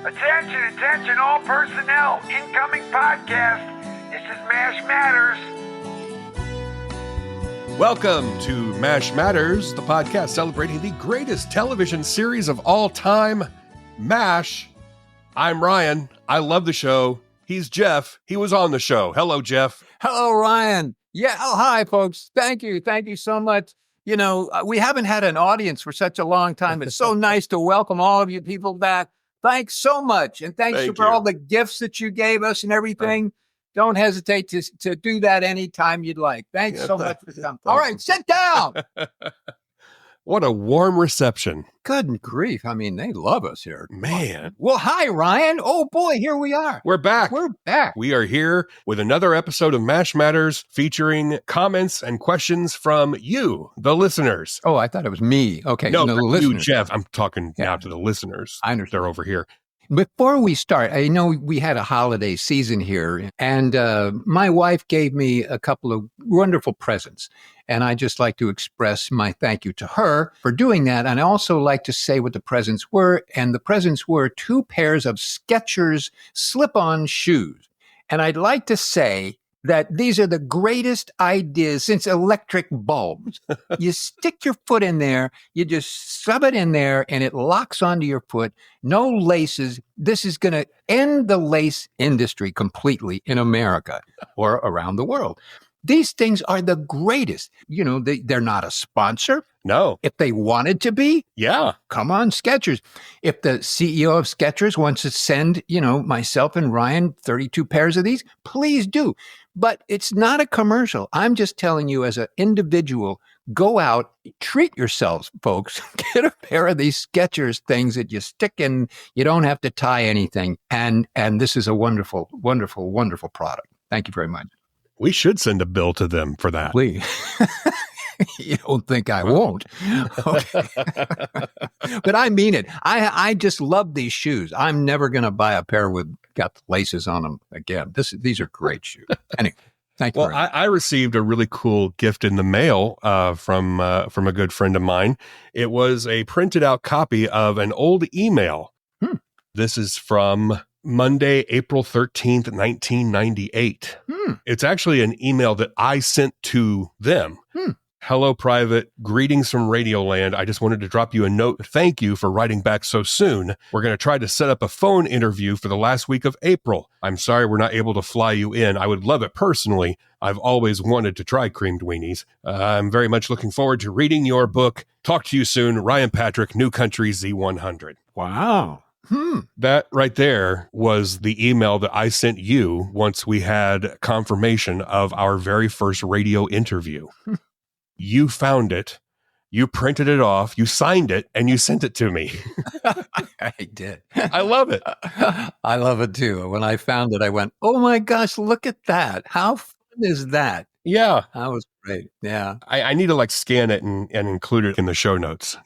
Attention, attention, all personnel. Incoming podcast. This is MASH Matters. Welcome to MASH Matters, the podcast celebrating the greatest television series of all time, MASH. I'm Ryan. I love the show. He's Jeff. He was on the show. Hello, Jeff. Hello, Ryan. Yeah. Oh, hi, folks. Thank you. Thank you so much. You know, we haven't had an audience for such a long time. It's so nice to welcome all of you people back. Thanks so much. And thanks Thank for you. all the gifts that you gave us and everything. Don't hesitate to do that anytime you'd like. Thanks so much for coming. All right, sit down. What a warm reception. Good grief. I mean, they love us here. Man. Well, hi, Ryan. Oh, boy, here we are. We're back. We're back. We are here with another episode of MASH Matters featuring comments and questions from you, the listeners. Oh, I thought it was me. Okay. No, the you, listeners. Jeff. I'm talking Yeah. now to the listeners. I understand. They're over here. Before we start, I know we had a holiday season here, and my wife gave me a couple of wonderful presents. And I just like to express my thank you to her for doing that. And I also like to say what the presents were. And the presents were 2 pairs of Skechers slip-on shoes. And I'd like to say that these are the greatest ideas since electric bulbs. You stick your foot in there, you just shove it in there, and it locks onto your foot. No laces. This is going to end the lace industry completely in America or around the world. These things are the greatest. You know, they're not a sponsor. No. If they wanted to be, Yeah. come on, Skechers. If the CEO of Skechers wants to send, myself and Ryan 32 pairs of these, please do. But it's not a commercial. I'm just telling you as an individual, go out, treat yourselves, folks. Get a pair of these Skechers things that you stick in. You don't have to tie anything. And this is a wonderful, wonderful, wonderful product. Thank you very much. We should send a bill to them for that. Please. You don't think I won't. Okay. But I mean it. I just love these shoes. I'm never going to buy a pair with got laces on them again. These are great shoes. Anyway, thank you. Well, I received a really cool gift in the mail from a good friend of mine. It was a printed out copy of an old email. This is from Monday, April 13th, 1998. It's actually an email that I sent to them. Hello, Private. Greetings from Radioland. I just wanted to drop you a note. Thank you for writing back so soon. We're going to try to set up a phone interview for the last week of April. I'm sorry we're not able to fly you in. I would love it personally. I've always wanted to try creamed weenies. I'm very much looking forward to reading your book. Talk to you soon. Ryan Patrick, New Country Z100. Wow. That right there was the email that I sent you once we had confirmation of our very first radio interview. You found it, you printed it off, you signed it, and you sent it to me. I did. I love it. I love it too. When I found it, I went, oh my gosh, look at that. How fun is that? Yeah. That was great. Yeah. I need to scan it and include it in the show notes,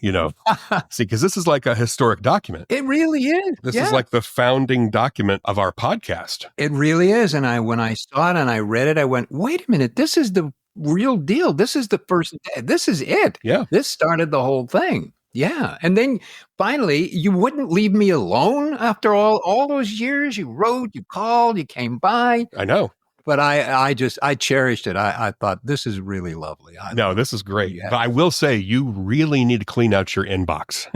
See, because this is like a historic document. It really is. This is like the founding document of our podcast. It really is. And when I saw it and I read it, I went, wait a minute, this is the real deal. This is the first, this is it. Yeah. This started the whole thing. Yeah. And then finally, you wouldn't leave me alone after all those years. You wrote, you called, you came by. I know. But I cherished it. I thought this is really lovely. No, this is great. Yeah. But I will say you really need to clean out your inbox.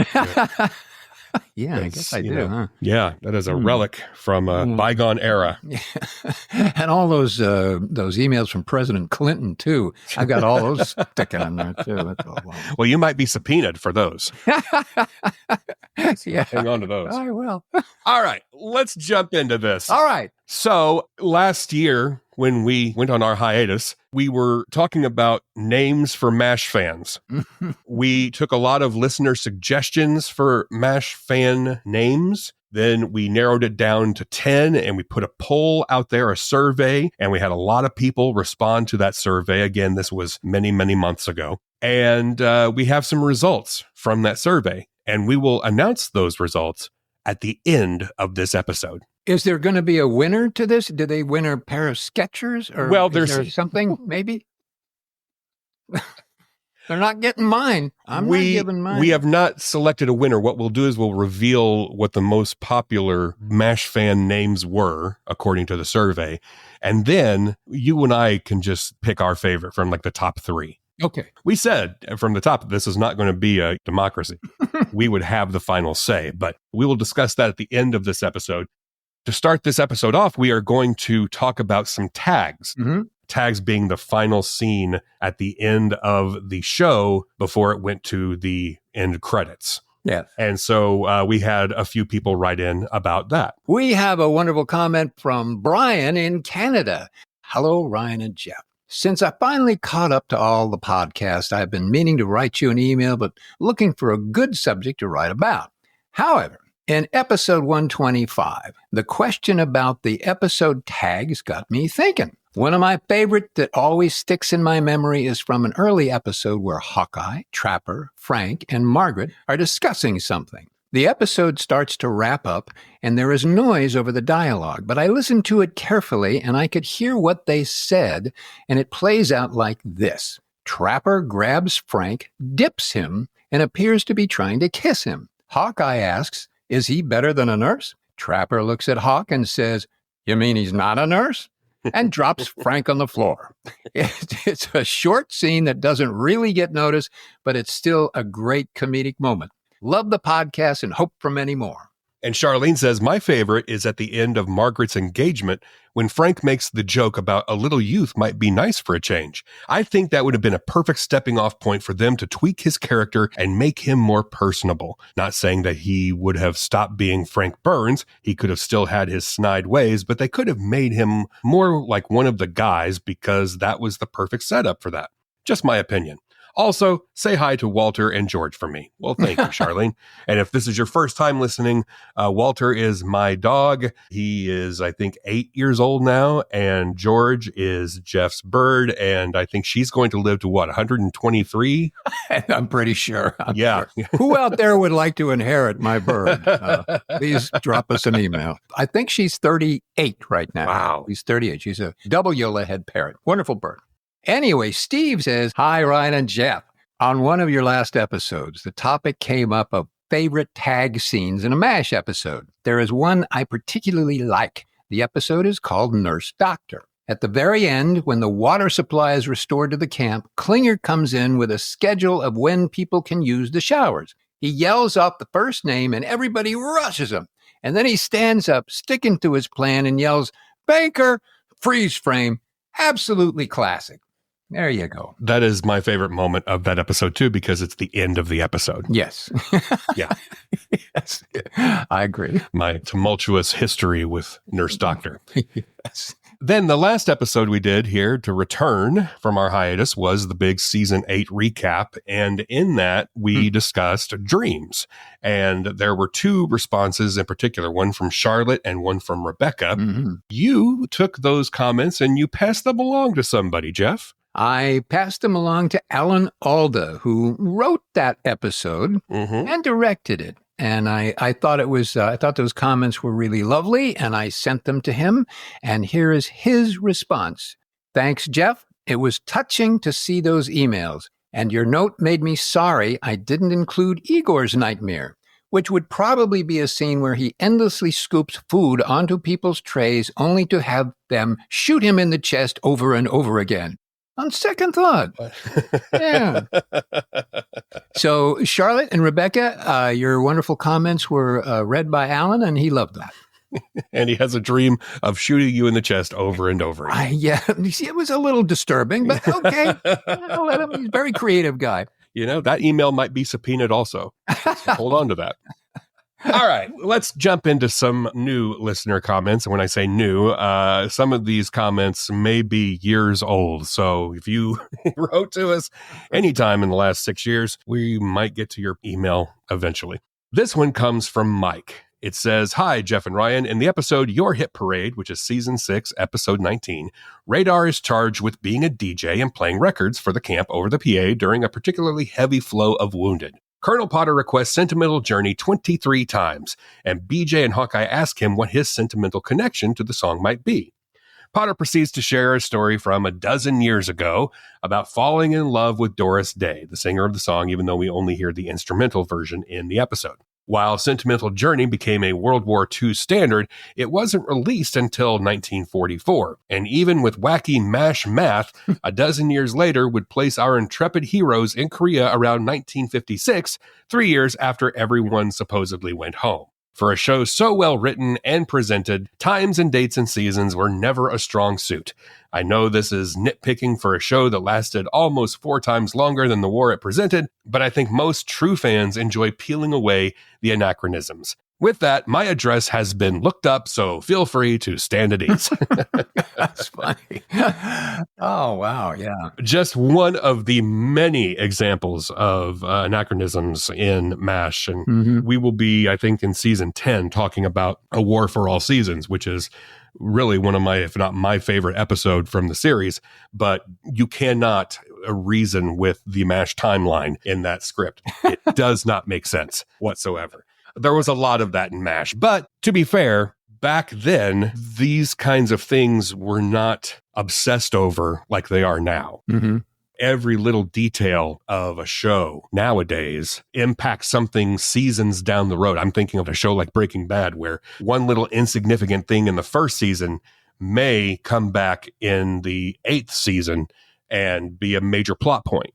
Yeah, I guess I do. Huh? Yeah, that is a relic from a bygone era. And all those emails from President Clinton too. I've got all those sticking in there too. That's all. Well, you might be subpoenaed for those. Yeah, Hang on to those. I will. All right, let's jump into this. All right. So last year, when we went on our hiatus, we were talking about names for MASH fans. We took a lot of listener suggestions for MASH fan names. Then we narrowed it down to 10 and we put a poll out there, a survey, and we had a lot of people respond to that survey. Again, this was many, many months ago. And we have some results from that survey, and we will announce those results at the end of this episode. Is there going to be a winner to this? Do they win a pair of Skechers? Or Well, is there's there something, maybe? They're not getting mine. I'm not giving mine. We have not selected a winner. What we'll do is we'll reveal what the most popular MASH fan names were, according to the survey. And then you and I can just pick our favorite from like the top 3. Okay. We said from the top, this is not going to be a democracy. We would have the final say, but we will discuss that at the end of this episode. To start this episode off, we are going to talk about some tags. Mm-hmm. Tags being the final scene at the end of the show before it went to the end credits. Yes. And so we had a few people write in about that. We have a wonderful comment from Brian in Canada. Hello, Ryan and Jeff. Since I finally caught up to all the podcasts, I've been meaning to write you an email, but looking for a good subject to write about. However, in episode 125, the question about the episode tags got me thinking. One of my favorite that always sticks in my memory is from an early episode where Hawkeye, Trapper, Frank, and Margaret are discussing something. The episode starts to wrap up, and there is noise over the dialogue, but I listened to it carefully, and I could hear what they said, and it plays out like this. Trapper grabs Frank, dips him, and appears to be trying to kiss him. Hawkeye asks, "Is he better than a nurse?" Trapper looks at Hawk and says, "You mean he's not a nurse?" and drops Frank on the floor. It's a short scene that doesn't really get noticed, but it's still a great comedic moment. Love the podcast and hope for many more. And Charlene says, my favorite is at the end of Margaret's engagement when Frank makes the joke about a little youth might be nice for a change. I think that would have been a perfect stepping off point for them to tweak his character and make him more personable. Not saying that he would have stopped being Frank Burns. He could have still had his snide ways, but they could have made him more like one of the guys because that was the perfect setup for that. Just my opinion. Also, say hi to Walter and George for me. Well, thank you, Charlene. And if this is your first time listening, Walter is my dog. He is, I think, 8 years old now. And George is Jeff's bird. And I think she's going to live to, 123? I'm pretty sure. I'm Sure. Who out there would like to inherit my bird? Please drop us an email. I think she's 38 right now. Wow. She's 38. She's a double yellow-head parrot. Wonderful bird. Anyway, Steve says, "Hi, Ryan and Jeff. On one of your last episodes, the topic came up of favorite tag scenes in a MASH episode. There is one I particularly like. The episode is called Nurse Doctor. At the very end, when the water supply is restored to the camp, Klinger comes in with a schedule of when people can use the showers. He yells out the first name and everybody rushes him. And then he stands up, sticking to his plan, and yells, 'Baker!' Freeze frame. Absolutely classic." There you go. That is my favorite moment of that episode, too, because it's the end of the episode. Yes. Yeah. Yes. I agree. My tumultuous history with Nurse Doctor. Yes. Then the last episode we did here to return from our hiatus was the big season 8 recap. And in that, we discussed dreams. And there were 2 responses in particular, one from Charlotte and one from Rebecca. Mm-hmm. You took those comments and you passed them along to somebody, Jeff. I passed them along to Alan Alda, who wrote that episode and directed it. And I thought I thought those comments were really lovely, and I sent them to him. And here is his response. "Thanks, Jeff. It was touching to see those emails. And your note made me sorry I didn't include Igor's nightmare, which would probably be a scene where he endlessly scoops food onto people's trays only to have them shoot him in the chest over and over again. On second thought." Yeah. So, Charlotte and Rebecca, your wonderful comments were read by Alan, and he loved that. And he has a dream of shooting you in the chest over and over again. Yeah, it was a little disturbing, but okay. I'll let him. He's a very creative guy. You know, that email might be subpoenaed also. So hold on to that. All right, let's jump into some new listener comments. And when I say new, some of these comments may be years old. So if you wrote to us anytime in the last 6 years, we might get to your email eventually. This one comes from Mike. It says, "Hi, Jeff and Ryan. In the episode Your Hit Parade, which is season 6, episode 19, Radar is charged with being a DJ and playing records for the camp over the PA during a particularly heavy flow of wounded. Colonel Potter requests Sentimental Journey 23 times, and BJ and Hawkeye ask him what his sentimental connection to the song might be. Potter proceeds to share a story from a dozen years ago about falling in love with Doris Day, the singer of the song, even though we only hear the instrumental version in the episode. While Sentimental Journey became a World War II standard, it wasn't released until 1944. And even with wacky MASH math, a dozen years later would place our intrepid heroes in Korea around 1956, 3 years after everyone supposedly went home. For a show so well written and presented, times and dates and seasons were never a strong suit. I know this is nitpicking for a show that lasted almost 4 times longer than the war it presented, but I think most true fans enjoy peeling away the anachronisms. With that, my address has been looked up, so feel free to stand at ease. That's funny. Oh, wow. Yeah. Just one of the many examples of anachronisms in MASH. And we will be, I think, in season 10 talking about A War for All Seasons, which is really one of my, if not my favorite episode from the series. But you cannot reason with the MASH timeline in that script. It does not make sense whatsoever. There was a lot of that in MASH. But to be fair, back then, these kinds of things were not obsessed over like they are now. Every little detail of a show nowadays impacts something seasons down the road. I'm thinking of a show like Breaking Bad, where one little insignificant thing in the first season may come back in the 8th season and be a major plot point.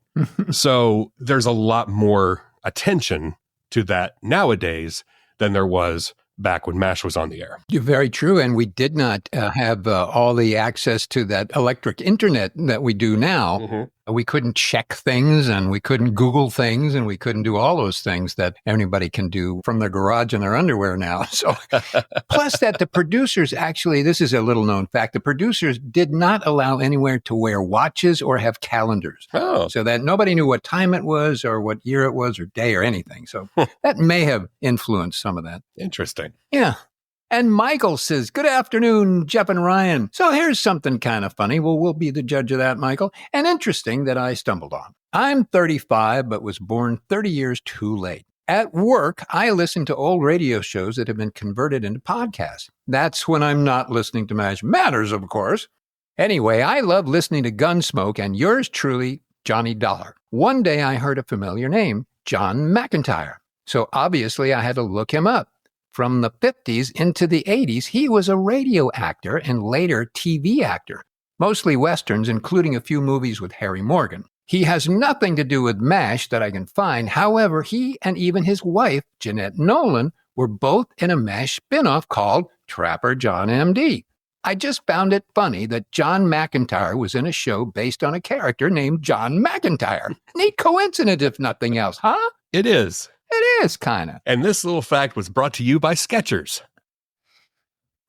So there's a lot more attention to that nowadays than there was back when MASH was on the air. You're very true. And we did not have all the access to that electric internet that we do now. We couldn't check things and we couldn't Google things and we couldn't do all those things that anybody can do from their garage in their underwear now. So plus that the producers actually, this is a little known fact, the producers did not allow anywhere to wear watches or have calendars. So that nobody knew what time it was or what year it was or day or anything. So that may have influenced some of that. Interesting. Yeah. And Michael says, good afternoon, Jeff and Ryan. So here's something kind of funny. Well, we'll be the judge of that, Michael. And interesting that I stumbled on. I'm 35, but was born 30 years too late. At work, I listen to old radio shows that have been converted into podcasts. That's when I'm not listening to MASH Matters, of course. Anyway, I love listening to Gunsmoke and yours truly, Johnny Dollar. One day I heard a familiar name, John McIntyre. So obviously I had to look him up. From the 50s into the 80s, he was a radio actor and later TV actor, mostly Westerns, including a few movies with Harry Morgan. He has nothing to do with MASH that I can find. However, he and even his wife, Jeanette Nolan, were both in a MASH spinoff called Trapper John M.D. I just found it funny that John McIntyre was in a show based on a character named John McIntyre. Neat coincidence, if nothing else, huh? It is. It is, kind of. And this little fact was brought to you by Skechers.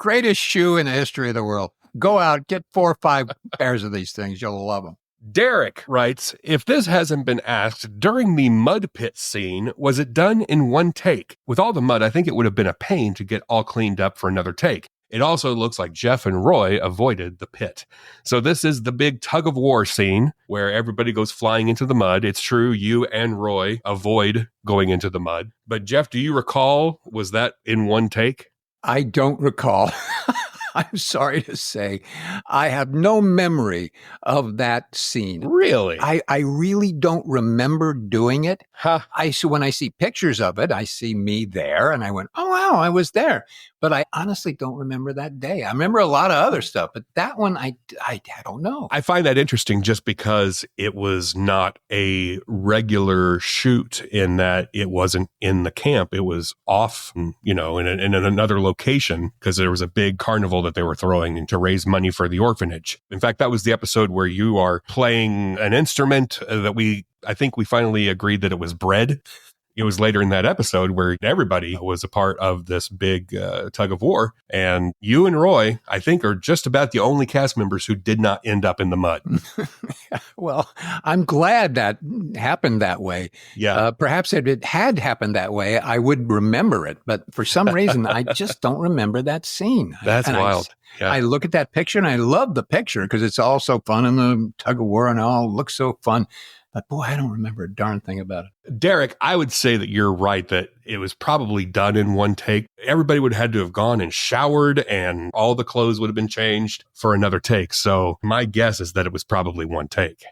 Greatest shoe in the history of the world. Go out, get 4 or 5 pairs of these things. You'll love them. Derek writes, if this hasn't been asked, during the mud pit scene, was it done in one take? With all the mud, I think it would have been a pain to get all cleaned up for another take. It also looks like Jeff and Roy avoided the pit. So this is the big tug of war scene where everybody goes flying into the mud. It's true, you and Roy avoid going into the mud. But Jeff, do you recall, was that in one take? I don't recall. I'm sorry to say, I have no memory of that scene. Really? I really don't remember doing it. So when I see pictures of it, I see me there and I went, oh, wow, I was there. But I honestly don't remember that day. I remember a lot of other stuff, but that one, I don't know. I find that interesting just because it was not a regular shoot in that it wasn't in the camp. It was off, in another location because there was a big carnival that they were throwing to raise money for the orphanage. In fact, that was the episode where you are playing an instrument that I think we finally agreed that it was bread. It was later in that episode where everybody was a part of this big tug of war. And you and Roy, I think, are just about the only cast members who did not end up in the mud. Well, I'm glad that happened that way. Yeah. Perhaps if it had happened that way, I would remember it. But for some reason, I just don't remember that scene. That's wild. I look at that picture and I love the picture because it's all so fun in the tug of war and it all looks so fun. But boy, I don't remember a darn thing about it. Derek, I would say that you're right, that it was probably done in one take. Everybody would have had to have gone and showered, and all the clothes would have been changed for another take. So my guess is that it was probably one take.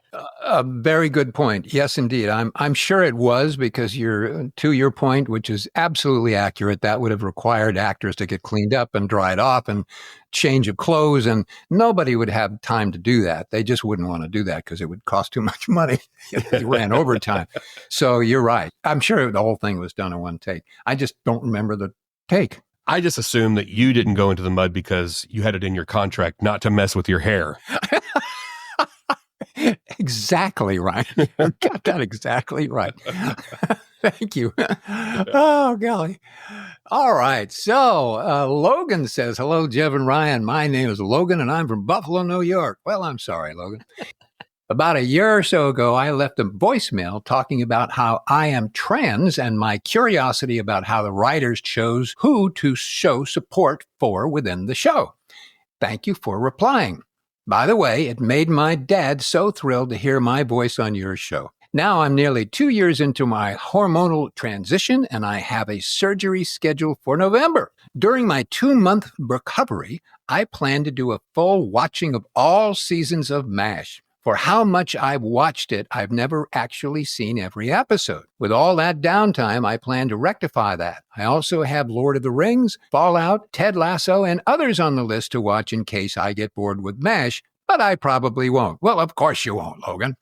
A very good point. Yes, indeed. I'm sure it was, because to your point, which is absolutely accurate, that would have required actors to get cleaned up and dried off and change of clothes, and nobody would have time to do that. They just wouldn't want to do that because it would cost too much money. They ran overtime. So you're right. I'm sure the whole thing was done in one take. I just don't remember the take. I just assume that you didn't go into the mud because you had it in your contract not to mess with your hair. Exactly right. You got that exactly right. Thank you. Oh, golly. All right. So Logan says, hello, Jeff and Ryan. My name is Logan, and I'm from Buffalo, New York. Well, I'm sorry, Logan. About a year or so ago, I left a voicemail talking about how I am trans and my curiosity about how the writers chose who to show support for within the show. Thank you for replying. By the way, it made my dad so thrilled to hear my voice on your show. Now I'm nearly 2 years into my hormonal transition, and I have a surgery scheduled for November. During my 2-month recovery, I plan to do a full watching of all seasons of MASH. For how much I've watched it, I've never actually seen every episode. With all that downtime, I plan to rectify that. I also have Lord of the Rings, Fallout, Ted Lasso, and others on the list to watch in case I get bored with MASH, but I probably won't. Well, of course you won't, Logan.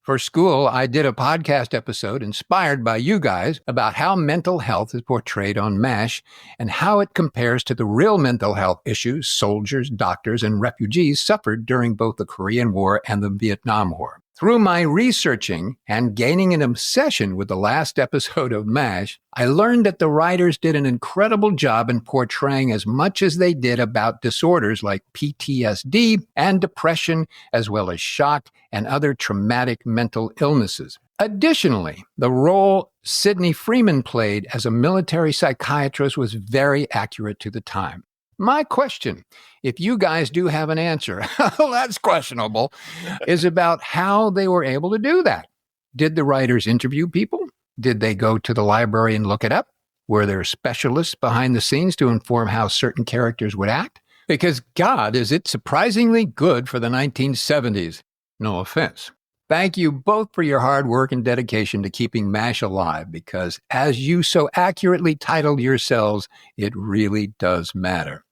For school, I did a podcast episode inspired by you guys about how mental health is portrayed on MASH and how it compares to the real mental health issues soldiers, doctors, and refugees suffered during both the Korean War and the Vietnam War. Through my researching and gaining an obsession with the last episode of MASH, I learned that the writers did an incredible job in portraying as much as they did about disorders like PTSD and depression, as well as shock and other traumatic mental illnesses. Additionally, the role Sidney Freeman played as a military psychiatrist was very accurate to the time. My question, if you guys do have an answer, well, that's questionable, is about how they were able to do that. Did the writers interview people? Did they go to the library and look it up? Were there specialists behind the scenes to inform how certain characters would act? Because God, is it surprisingly good for the 1970s. No offense. Thank you both for your hard work and dedication to keeping MASH alive, because as you so accurately titled yourselves, it really does matter.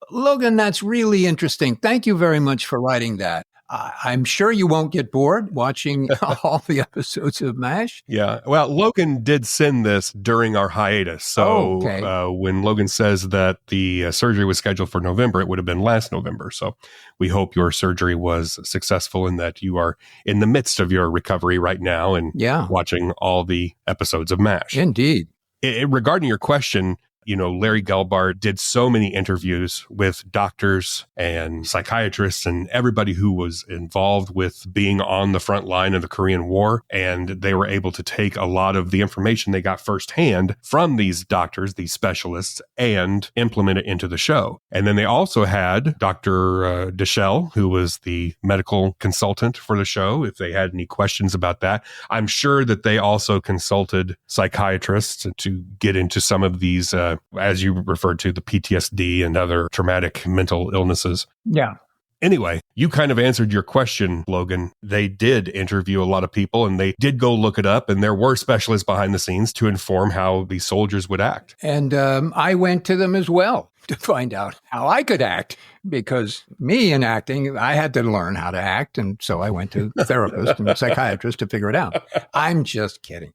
Logan, that's really interesting. Thank you very much for writing that. I'm sure you won't get bored watching all the episodes of MASH. Yeah. Well, Logan did send this during our hiatus. So when Logan says that the surgery was scheduled for November, it would have been last November. So we hope your surgery was successful and that you are in the midst of your recovery right now and watching all the episodes of MASH. Indeed. Regarding your question, Larry Gelbart did so many interviews with doctors and psychiatrists and everybody who was involved with being on the front line of the Korean War. And they were able to take a lot of the information they got firsthand from these doctors, these specialists, and implement it into the show. And then they also had Dr. Deschelle, who was the medical consultant for the show, if they had any questions about that. I'm sure that they also consulted psychiatrists to get into some of these as you referred to, the PTSD and other traumatic mental illnesses. Yeah. Anyway, you kind of answered your question, Logan. They did interview a lot of people and they did go look it up, and there were specialists behind the scenes to inform how the soldiers would act. And I went to them as well to find out how I could act, because me in acting, I had to learn how to act. And so I went to a therapist and a psychiatrist to figure it out. I'm just kidding.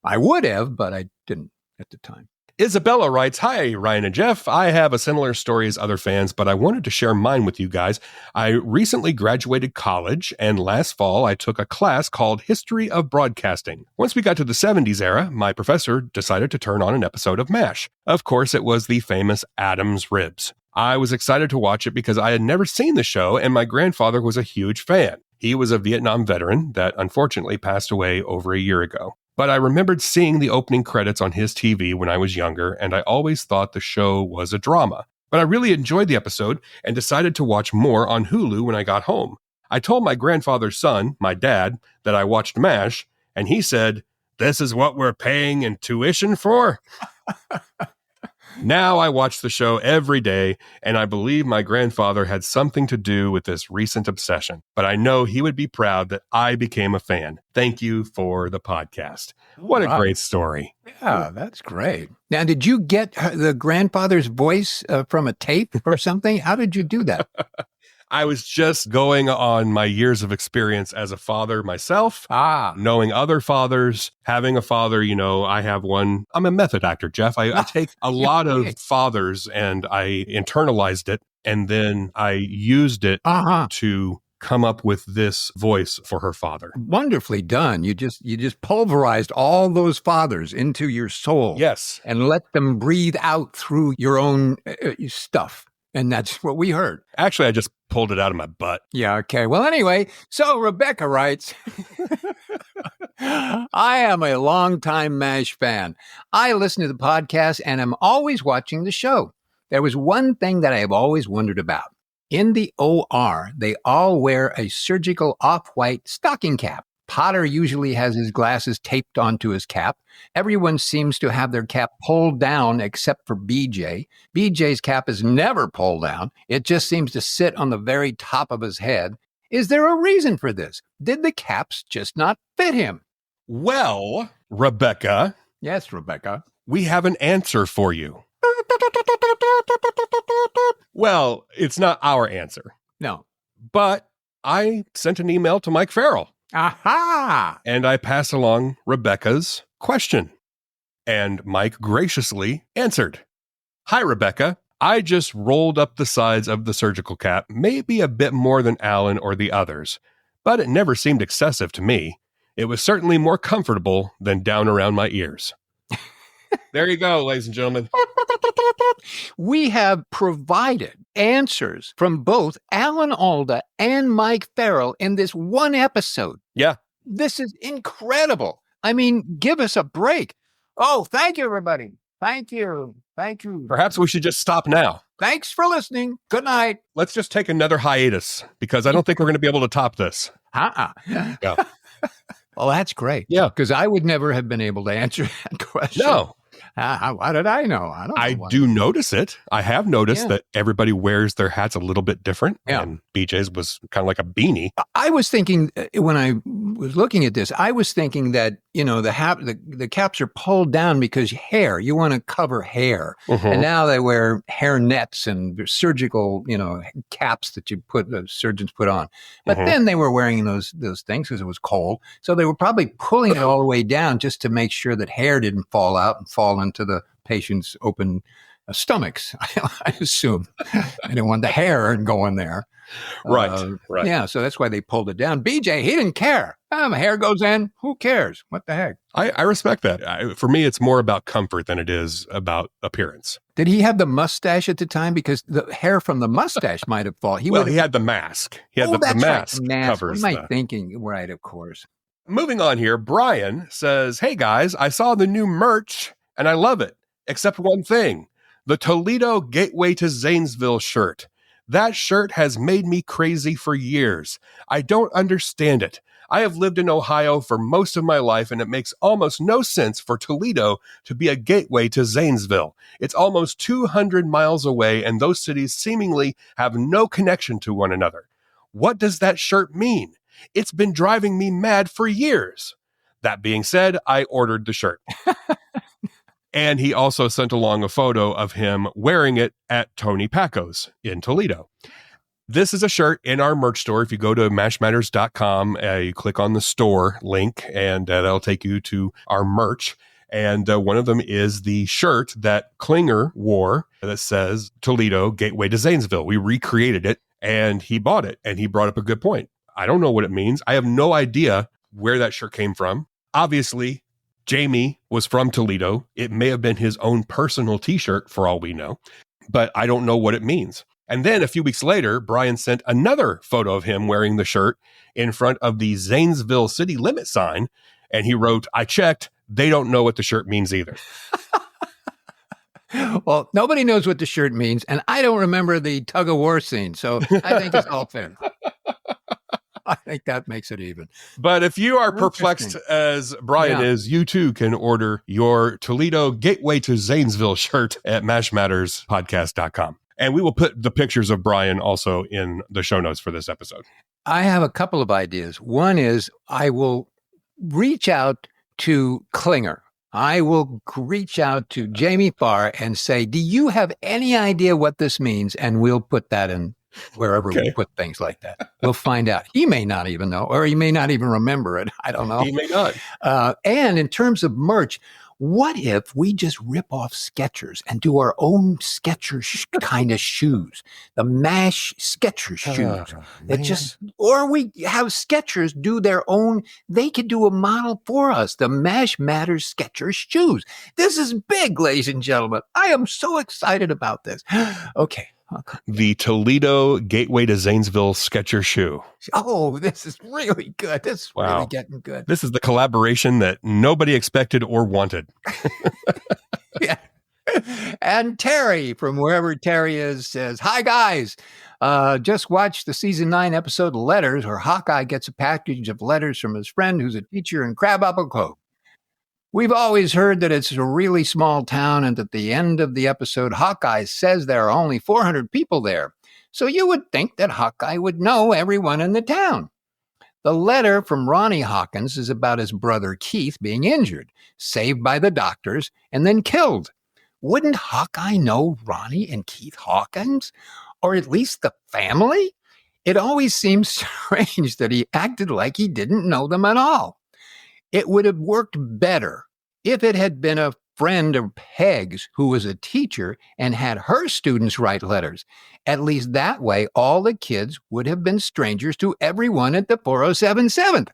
I would have, but I didn't at the time. Isabella writes, hi, Ryan and Jeff. I have a similar story as other fans, but I wanted to share mine with you guys. I recently graduated college, and last fall I took a class called History of Broadcasting. Once we got to the 70s era, my professor decided to turn on an episode of MASH. Of course, it was the famous Adam's Ribs. I was excited to watch it because I had never seen the show, and my grandfather was a huge fan. He was a Vietnam veteran that unfortunately passed away over a year ago. But I remembered seeing the opening credits on his TV when I was younger, and I always thought the show was a drama. But I really enjoyed the episode and decided to watch more on Hulu when I got home. I told my grandfather's son, my dad, that I watched MASH, and he said, "This is what we're paying in tuition for?" Now I watch the show every day, and I believe my grandfather had something to do with this recent obsession. But I know he would be proud that I became a fan. Thank you for the podcast. What a great story. Yeah, that's great. Now, did you get the grandfather's voice from a tape or something? How did you do that? I was just going on my years of experience as a father myself, knowing other fathers, having a father, I have one. I'm a method actor, Jeff. I take a lot of fathers and I internalized it, and then I used it to come up with this voice for her father. Wonderfully done. You just pulverized all those fathers into your soul. Yes. And let them breathe out through your own stuff. And that's what we heard. Actually, I just pulled it out of my butt. Yeah, okay. Well, anyway, so Rebecca writes, I am a longtime MASH fan. I listen to the podcast and am always watching the show. There was one thing that I have always wondered about. In the OR, they all wear a surgical off-white stocking cap. Potter usually has his glasses taped onto his cap. Everyone seems to have their cap pulled down except for BJ. BJ's cap is never pulled down. It just seems to sit on the very top of his head. Is there a reason for this? Did the caps just not fit him? Well, Rebecca. Yes, Rebecca. We have an answer for you. Well, it's not our answer. No. But I sent an email to Mike Farrell. Aha! And I pass along Rebecca's question. And Mike graciously answered. Hi, Rebecca. I just rolled up the sides of the surgical cap, maybe a bit more than Alan or the others, but it never seemed excessive to me. It was certainly more comfortable than down around my ears. There you go, ladies and gentlemen. We have provided answers from both Alan Alda and Mike Farrell in this one episode. Yeah. This is incredible. I mean, give us a break. Oh, thank you, everybody. Thank you. Thank you. Perhaps we should just stop now. Thanks for listening. Good night. Let's just take another hiatus because I don't think we're going to be able to top this. Yeah. Well, that's great. Yeah. Because I would never have been able to answer that question. No. How did I know? I do notice it. I have noticed that everybody wears their hats a little bit different. Yeah. And BJ's was kind of like a beanie. I was thinking when I was looking at this, I was thinking that, the caps are pulled down because hair, you want to cover hair. Mm-hmm. And now they wear hair nets and surgical, caps that surgeons put on. But then they were wearing those things because it was cold. So they were probably pulling it all the way down just to make sure that hair didn't fall out and fall into the patient's open stomachs, I assume. I didn't want the hair going there. Right. Yeah, so that's why they pulled it down. BJ, he didn't care. Hair goes in. Who cares? What the heck? I respect that. For me, it's more about comfort than it is about appearance. Did he have the mustache at the time? Because the hair from the mustache might have fallen. He had the mask. He had the mask. Right. Mask. Covers what am I thinking? Right, of course. Moving on here, Brian says, hey guys, I saw the new merch and I love it, except one thing, the Toledo Gateway to Zanesville shirt. That shirt has made me crazy for years. I don't understand it. I have lived in Ohio for most of my life, and it makes almost no sense for Toledo to be a gateway to Zanesville. It's almost 200 miles away, and those cities seemingly have no connection to one another. What does that shirt mean? It's been driving me mad for years. That being said, I ordered the shirt. And he also sent along a photo of him wearing it at Tony Paco's in Toledo. This is a shirt in our merch store. If you go to mashmatters.com, you click on the store link, and that'll take you to our merch. And one of them is the shirt that Klinger wore that says Toledo Gateway to Zanesville. We recreated it, and he bought it, and he brought up a good point. I don't know what it means. I have no idea where that shirt came from. Obviously, Jamie was from Toledo. It may have been his own personal t-shirt for all we know, but I don't know what it means. And then a few weeks later, Brian sent another photo of him wearing the shirt in front of the Zanesville city limit sign. And he wrote, I checked. They don't know what the shirt means either. Well, nobody knows what the shirt means. And I don't remember the tug of war scene. So I think it's all fair. I think that makes it even. But if you are perplexed Interesting. as Brian is, you too can order your Toledo Gateway to Zanesville shirt at mashmatterspodcast.com. And we will put the pictures of Brian also in the show notes for this episode. I have a couple of ideas. One is I will reach out to Klinger. I will reach out to Jamie Farr and say, do you have any idea what this means? And we'll put that in wherever we put things like that. We'll find out. He may not even know, or he may not even remember it. I don't know. He may not. And in terms of merch, what if we just rip off Skechers and do our own Skechers kind of shoes? The MASH Skechers shoes. Or we have Skechers do their own, they could do a model for us, the MASH Matters Skechers shoes. This is big, ladies and gentlemen. I am so excited about this. Okay. The Toledo Gateway to Zanesville Skechers shoe. Oh, this is really good. This is really getting good. This is the collaboration that nobody expected or wanted. Yeah. And Terry, from wherever Terry is, says, hi, guys. Just watched the season 9 episode Letters, where Hawkeye gets a package of letters from his friend who's a teacher in Crabapple Cove. We've always heard that it's a really small town, and at the end of the episode, Hawkeye says there are only 400 people there. So you would think that Hawkeye would know everyone in the town. The letter from Ronnie Hawkins is about his brother Keith being injured, saved by the doctors, and then killed. Wouldn't Hawkeye know Ronnie and Keith Hawkins? Or at least the family? It always seems strange that he acted like he didn't know them at all. It would have worked better if it had been a friend of Peg's who was a teacher and had her students write letters. At least that way, all the kids would have been strangers to everyone at the 4077th.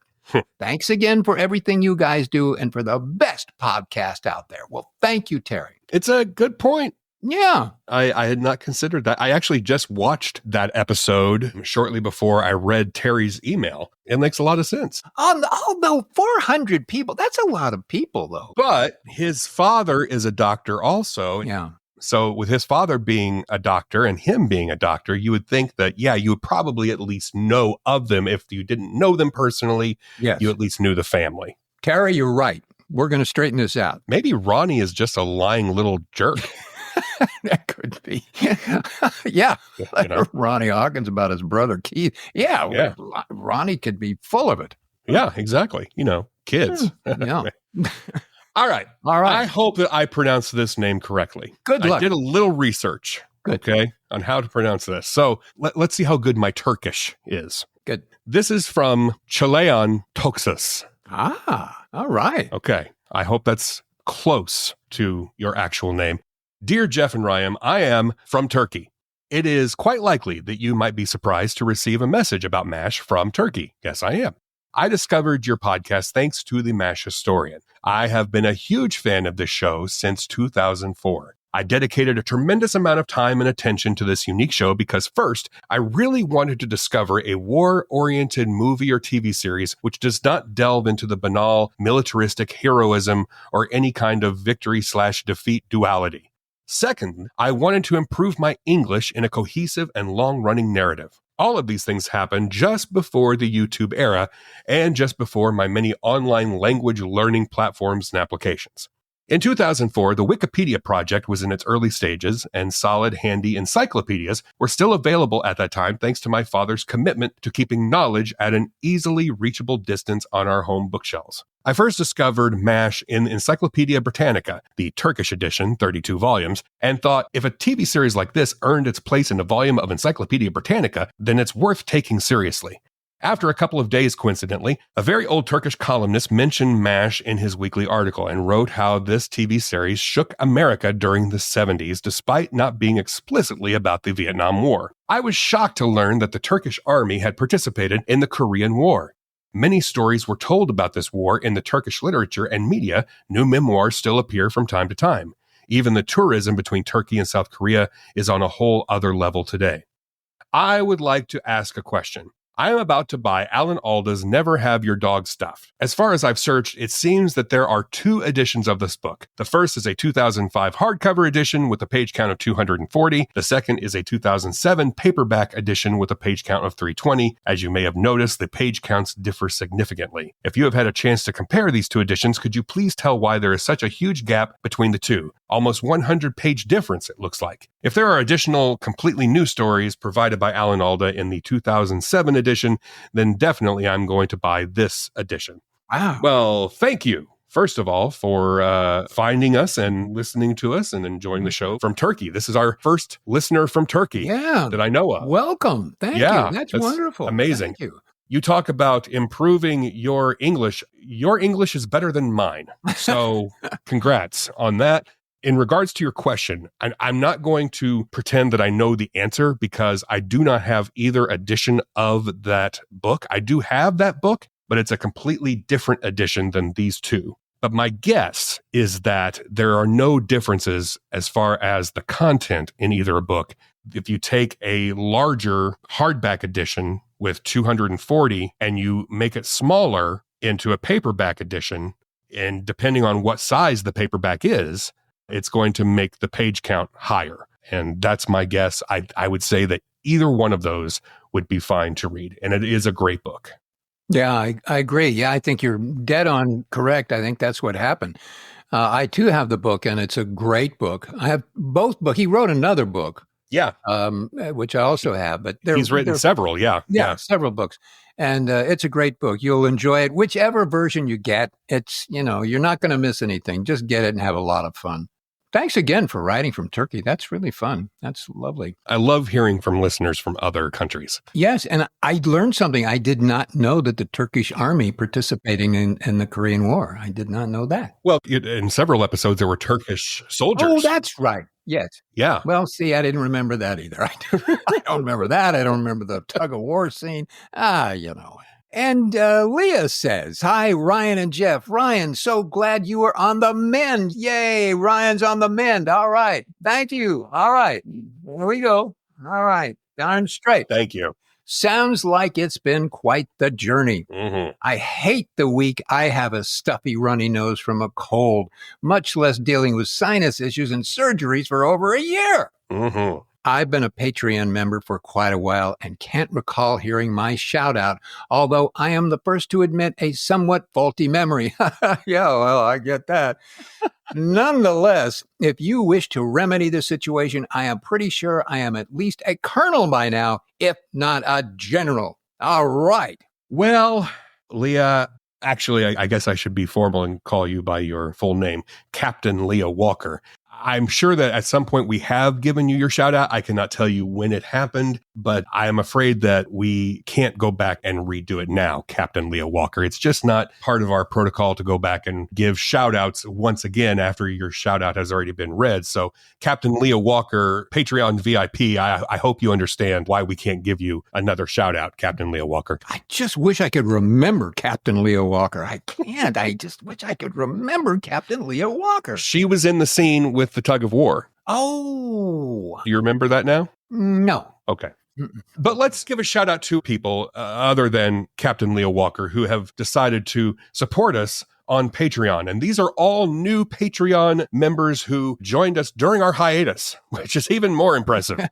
Thanks again for everything you guys do and for the best podcast out there. Well, thank you, Terry. It's a good point. Yeah. I had not considered that. I actually just watched that episode shortly before I read Terry's email. It makes a lot of sense. Although 400 people, that's a lot of people, though. But his father is a doctor also. Yeah. So with his father being a doctor and him being a doctor, you would think that, you would probably at least know of them. If you didn't know them personally, yes, you at least knew the family. Terry, you're right. We're going to straighten this out. Maybe Ronnie is just a lying little jerk. That could be. Yeah. Ronnie Hawkins about his brother Keith. Yeah. Ronnie could be full of it. Yeah, exactly. Kids. Yeah. All right. I hope that I pronounced this name correctly. Good luck. I did a little research. Good. Okay, on how to pronounce this. So let's see how good my Turkish is. Good. This is from Chilean Toxus. All right. Okay. I hope that's close to your actual name. Dear Jeff and Ryan, I am from Turkey. It is quite likely that you might be surprised to receive a message about MASH from Turkey. Yes, I am. I discovered your podcast thanks to the MASH historian. I have been a huge fan of this show since 2004. I dedicated a tremendous amount of time and attention to this unique show because first, I really wanted to discover a war-oriented movie or TV series which does not delve into the banal militaristic heroism or any kind of victory/defeat duality. Second, I wanted to improve my English in a cohesive and long-running narrative. All of these things happened just before the YouTube era and just before my many online language learning platforms and applications. In 2004, the Wikipedia project was in its early stages, and solid, handy encyclopedias were still available at that time thanks to my father's commitment to keeping knowledge at an easily reachable distance on our home bookshelves. I first discovered MASH in Encyclopedia Britannica, the Turkish edition, 32 volumes, and thought if a TV series like this earned its place in a volume of Encyclopedia Britannica, then it's worth taking seriously. After a couple of days, coincidentally, a very old Turkish columnist mentioned MASH in his weekly article and wrote how this TV series shook America during the 70s despite not being explicitly about the Vietnam War. I was shocked to learn that the Turkish army had participated in the Korean War. Many stories were told about this war in the Turkish literature and media. New memoirs still appear from time to time. Even the tourism between Turkey and South Korea is on a whole other level today. I would like to ask a question. I am about to buy Alan Alda's Never Have Your Dog Stuffed. As far as I've searched, it seems that there are 2 editions of this book. The first is a 2005 hardcover edition with a page count of 240. The second is a 2007 paperback edition with a page count of 320. As you may have noticed, the page counts differ significantly. If you have had a chance to compare these 2 editions, could you please tell why there is such a huge gap between the 2? Almost 100-page difference, it looks like. If there are additional, completely new stories provided by Alan Alda in the 2007 edition, then definitely I'm going to buy this edition. Wow. Well, thank you, first of all, for finding us and listening to us and enjoying the show from Turkey. This is our first listener from Turkey that I know of. Welcome. Thank you. That's wonderful. Amazing. Thank you. You talk about improving your English. Your English is better than mine. So congrats on that. In regards to your question, I'm not going to pretend that I know the answer because I do not have either edition of that book. I do have that book, but it's a completely different edition than these 2. But my guess is that there are no differences as far as the content in either book. If you take a larger hardback edition with 240 and you make it smaller into a paperback edition, and depending on what size the paperback is, it's going to make the page count higher. And that's my guess. I would say that either one of those would be fine to read. And it is a great book. Yeah, I agree. Yeah, I think you're dead on correct. I think that's what happened. I too have the book, and it's a great book. I have both books. He wrote another book. Yeah. Which I also have. But he's written several, yeah, several books. And it's a great book. You'll enjoy it. Whichever version you get, it's, you're not going to miss anything. Just get it and have a lot of fun. Thanks again for writing from Turkey. That's really fun. That's lovely. I love hearing from listeners from other countries. Yes, and I learned something. I did not know that the Turkish army participating in the Korean War. I did not know that. Well, in several episodes, there were Turkish soldiers. Oh, that's right. Yes. Yeah. Well, see, I didn't remember that either. I don't remember that. I don't remember the tug of war scene. And Leah says, hi, Ryan and Jeff. Ryan, so glad you are on the mend. Yay, Ryan's on the mend. All right. Thank you. All right. Here we go. All right. Darn straight. Thank you. Sounds like it's been quite the journey. Mm-hmm. I hate the week I have a stuffy, runny nose from a cold, much less dealing with sinus issues and surgeries for over a year. Mm-hmm. I've been a Patreon member for quite a while and can't recall hearing my shout out, although I am the first to admit a somewhat faulty memory. Yeah, well, I get that. Nonetheless, if you wish to remedy the situation, I am pretty sure I am at least a colonel by now, if not a general. All right. Well, Leah, actually, I guess I should be formal and call you by your full name, Captain Leah Walker. I'm sure that at some point we have given you your shout out. I cannot tell you when it happened, but I am afraid that we can't go back and redo it now, Captain Leah Walker. It's just not part of our protocol to go back and give shout outs once again after your shout out has already been read. So Captain Leah Walker, Patreon VIP, I hope you understand why we can't give you another shout out, Captain Leah Walker. I just wish I could remember Captain Leah Walker. I can't. I just wish I could remember Captain Leah Walker. She was in the scene with the tug of war. Oh. Do you remember that now? No. Okay. But let's give a shout out to people other than Captain Leah Walker who have decided to support us on Patreon. And these are all new Patreon members who joined us during our hiatus, which is even more impressive.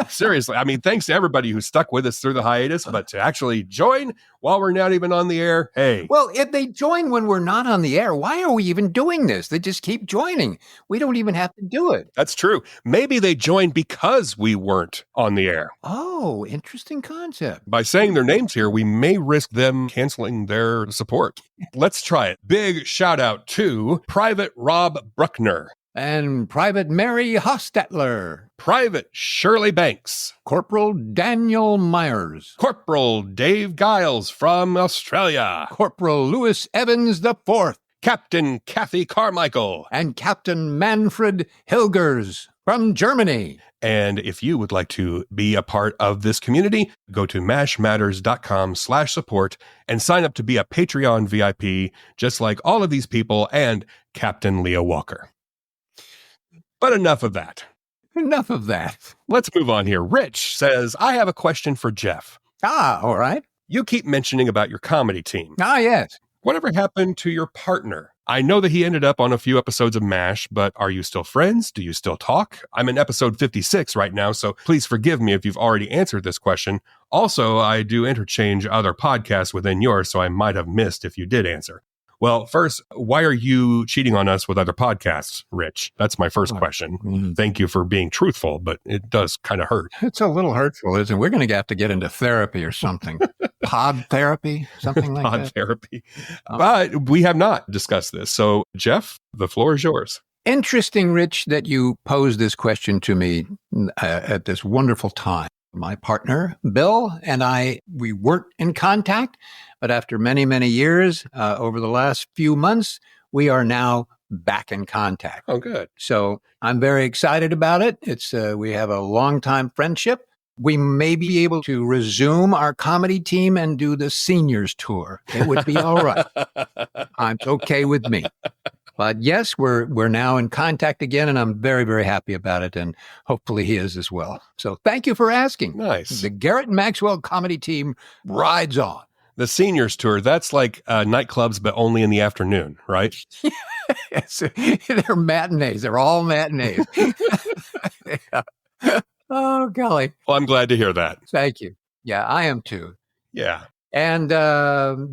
Seriously. I mean, thanks to everybody who stuck with us through the hiatus, but to actually join while we're not even on the air, hey. Well, if they join when we're not on the air, why are we even doing this? They just keep joining. We don't even have to do it. That's true. Maybe they joined because we weren't on the air. Oh, interesting concept. By saying their names here, we may risk them canceling their support. Let's try it. Big shout out to Private Rob Bruckner. And Private Mary Hostetler. Private Shirley Banks. Corporal Daniel Myers. Corporal Dave Giles from Australia. Corporal Lewis Evans IV. Captain Kathy Carmichael. And Captain Manfred Hilgers from Germany. And if you would like to be a part of this community, go to mashmatters.com/support and sign up to be a Patreon VIP, just like all of these people and Captain Leah Walker. But enough of that. Enough of that. Let's move on here. Rich says, I have a question for Jeff. Ah, all right. You keep mentioning about your comedy team. Ah, yes. Whatever happened to your partner? I know that he ended up on a few episodes of MASH, but are you still friends? Do you still talk? I'm in episode 56 right now, so please forgive me if you've already answered this question. Also, I do interchange other podcasts within yours, so I might have missed if you did answer. Well, first, why are you cheating on us with other podcasts, Rich? That's my first question. Thank you for being truthful, but it does kind of hurt. It's a little hurtful, isn't it? We're going to have to get into therapy or something. Pod therapy, something like Pod that. therapy. But we have not discussed this. So, Jeff, the floor is yours. Interesting, Rich, that you posed this question to me at this wonderful time. My partner, Bill, and I, we weren't in contact, but after many, many years, over the last few months, we are now back in contact. Oh, good. So I'm very excited about it. We have a long-time friendship. We may be able to resume our comedy team and do the seniors tour. It would be all right. It's okay with me. But yes, we're now in contact again, and I'm very, very happy about it, and hopefully he is as well. So thank you for asking. Nice. The Garrett and Maxwell comedy team rides on. The seniors tour, that's like nightclubs, but only in the afternoon, right? Yes, they're matinees. They're all matinees. Yeah. Oh, golly. Well, I'm glad to hear that. Thank you. Yeah, I am too. Yeah. And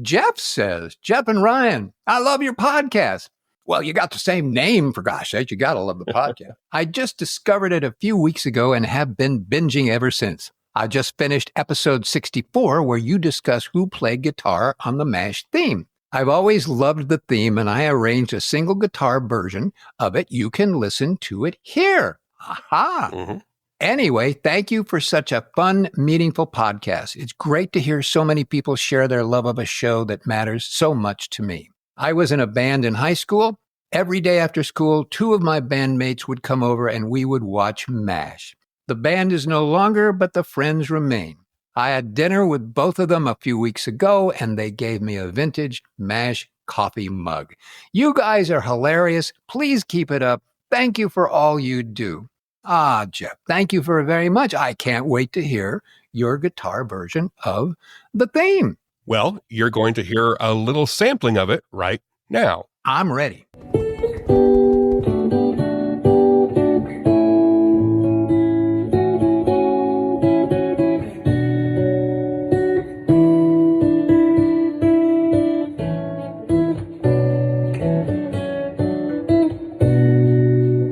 Jeff says, Jeff and Ryan, I love your podcast. Well, you got the same name, for gosh sake. You got to love the podcast. I just discovered it a few weeks ago and have been binging ever since. I just finished episode 64, where you discuss who played guitar on the MASH theme. I've always loved the theme, and I arranged a single guitar version of it. You can listen to it here. Aha. Mm-hmm. Anyway, thank you for such a fun, meaningful podcast. It's great to hear so many people share their love of a show that matters so much to me. I was in a band in high school. Every day after school, 2 of my bandmates would come over and we would watch MASH. The band is no longer, but the friends remain. I had dinner with both of them a few weeks ago, and they gave me a vintage MASH coffee mug. You guys are hilarious. Please keep it up. Thank you for all you do. Ah, Jeff, thank you very much. I can't wait to hear your guitar version of the theme. Well, you're going to hear a little sampling of it right now. I'm ready.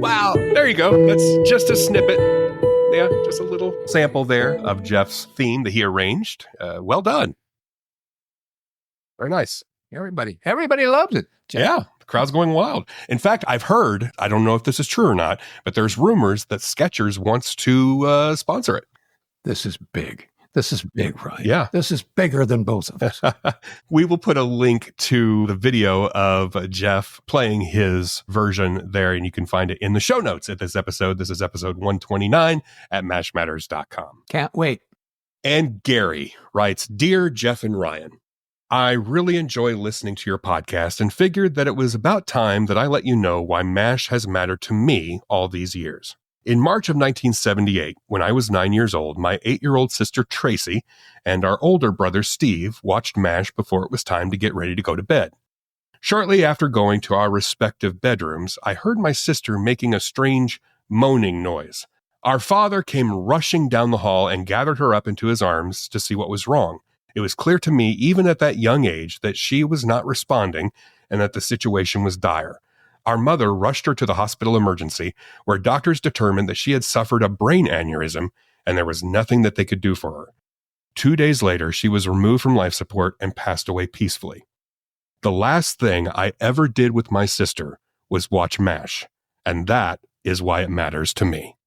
Wow. There you go. That's just a snippet. Yeah, just a little sample there of Jeff's theme that he arranged. Well done. Very nice. Everybody loves it. Jeff. Yeah, the crowd's going wild. In fact, I've heard, I don't know if this is true or not, but there's rumors that Skechers wants to sponsor it. This is big. This is big, right? Yeah. This is bigger than both of us. We will put a link to the video of Jeff playing his version there, and you can find it in the show notes at this episode. This is episode 129 at mashmatters.com. Can't wait. And Gary writes, Dear Jeff and Ryan, I really enjoy listening to your podcast and figured that it was about time that I let you know why MASH has mattered to me all these years. In March of 1978, when I was 9 years old, my 8-year-old sister Tracy and our older brother Steve watched MASH before it was time to get ready to go to bed. Shortly after going to our respective bedrooms, I heard my sister making a strange moaning noise. Our father came rushing down the hall and gathered her up into his arms to see what was wrong. It was clear to me, even at that young age, that she was not responding and that the situation was dire. Our mother rushed her to the hospital emergency, where doctors determined that she had suffered a brain aneurysm and there was nothing that they could do for her. 2 days later, she was removed from life support and passed away peacefully. The last thing I ever did with my sister was watch MASH, and that is why it matters to me.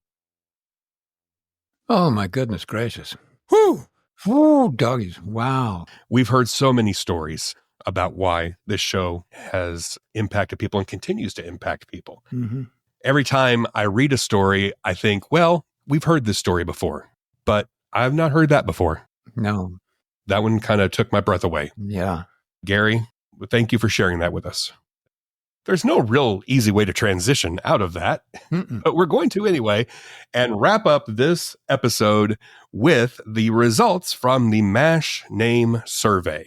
Oh, my goodness gracious. Whew. Whew, doggies. Wow. We've heard so many stories about why this show has impacted people and continues to impact people. Mm-hmm. Every time I read a story, I think, well, we've heard this story before, but I've not heard that before. No. That one kind of took my breath away. Yeah. Gary, thank you for sharing that with us. There's no real easy way to transition out of that, but we're going to anyway, and wrap up this episode with the results from the MASH name survey.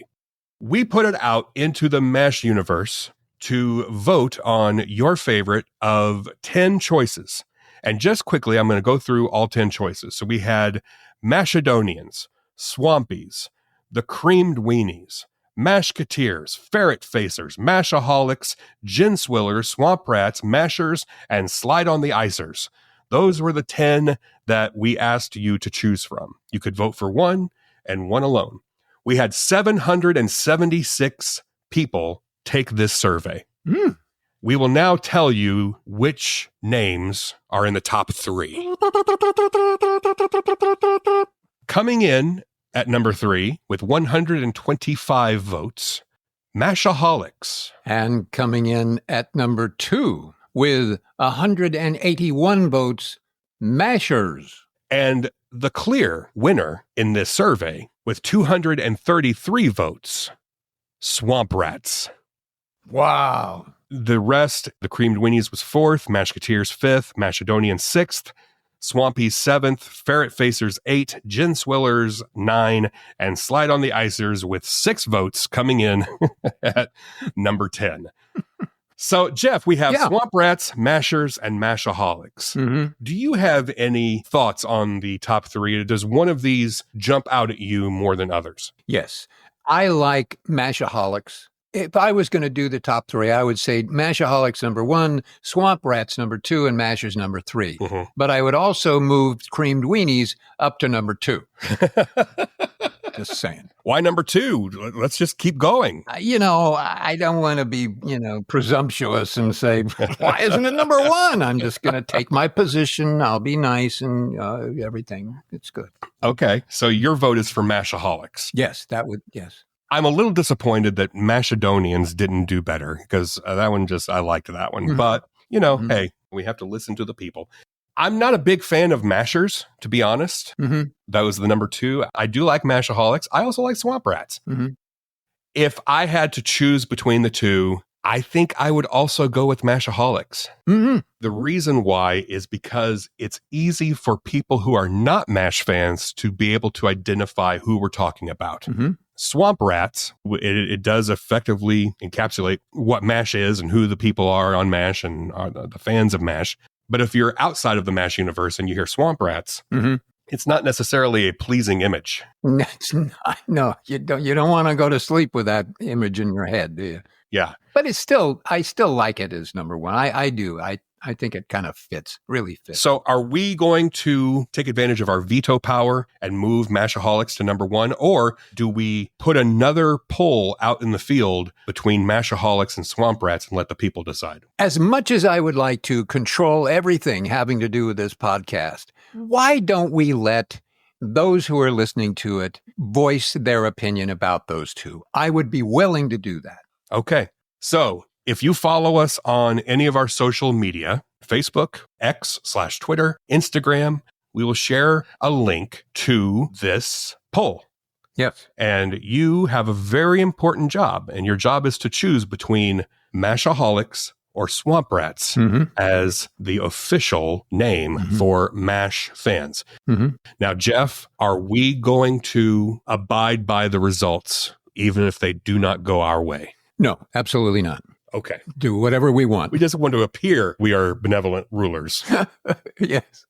We put it out into the MASH universe to vote on your favorite of 10 choices. And just quickly, I'm going to go through all 10 choices. So we had Mashedonians, Swampies, the Creamed Weenies, Mashketeers, Ferret Facers, Mashaholics, Gin Swillers, Swamp Rats, Mashers, and Slide on the Icers. Those were the 10 that we asked you to choose from. You could vote for one and one alone. We had 776 people take this survey. We will now tell you which names are in the top 3. Coming in at number 3 with 125 votes, Mashaholics. And coming in at number 2 with 181 votes, Mashers. And the clear winner in this survey with 233 votes, Swamp Rats. Wow. The rest, the Creamed Weenies was 4th, Mashketeers 5th, Mashedonians 6th, Swampies 7th, Ferret Facers 8, Gin Swillers 9, and Slide on the Icers with 6 votes coming in at number 10. So, Jeff, we have Swamp Rats, Mashers, and Mashaholics. Do you have any thoughts on the top 3? Does one of these jump out at you more than others? Yes. I like Mashaholics. If I was going to do the top 3, I would say Mashaholics number 1, Swamp Rats number 2, and Mashers number 3. But I would also move Creamed Weenies up to number 2. Just saying. Why number 2? Let's just keep going. I don't want to be, presumptuous and say, why isn't it number 1? I'm just going to take my position. I'll be nice and everything. It's good. Okay. So your vote is for Mashaholics. Yes. I'm a little disappointed that Mashedonians didn't do better because that one I liked that one. But, hey, we have to listen to the people. I'm not a big fan of Mashers, to be honest. That was the number 2. I do like Mashaholics. I also like Swamp Rats. If I had to choose between the two, I think I would also go with Mashaholics. The reason why is because it's easy for people who are not MASH fans to be able to identify who we're talking about. Swamp Rats, it does effectively encapsulate what MASH is and who the people are on MASH and are the fans of MASH. But if you're outside of the MASH universe and you hear Swamp Rats, it's not necessarily a pleasing image. It's not. No, you don't want to go to sleep with that image in your head, do you? Yeah. But I still like it as number 1. I do. I think it kind of really fits. So are we going to take advantage of our veto power and move Mashaholics to number 1? Or do we put another poll out in the field between Mashaholics and Swamp Rats and let the people decide? As much as I would like to control everything having to do with this podcast, why don't we let those who are listening to it voice their opinion about those two? I would be willing to do that. Okay. So if you follow us on any of our social media, Facebook, X/Twitter, Instagram, we will share a link to this poll. Yes. And you have a very important job, and your job is to choose between Mashaholics or Swamp Rats as the official name for MASH fans. Now, Jeff, are we going to abide by the results, even if they do not go our way? No, absolutely not. Okay. Do whatever we want. We just want to appear we are benevolent rulers. Yes.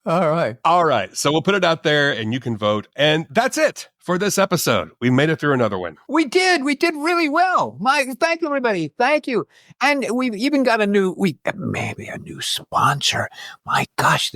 All right. So we'll put it out there and you can vote. And that's it for this episode. We made it through another one. We did really well. Thank you, everybody. Thank you. And we've even got maybe a new sponsor. My gosh,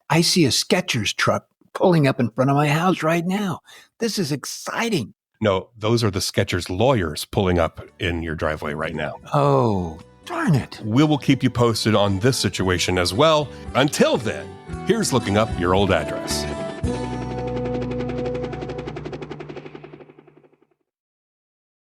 I see a Skechers truck pulling up in front of my house right now. This is exciting. No, those are the Skechers lawyers pulling up in your driveway right now. Oh, darn it. We will keep you posted on this situation as well. Until then, here's looking up your old address.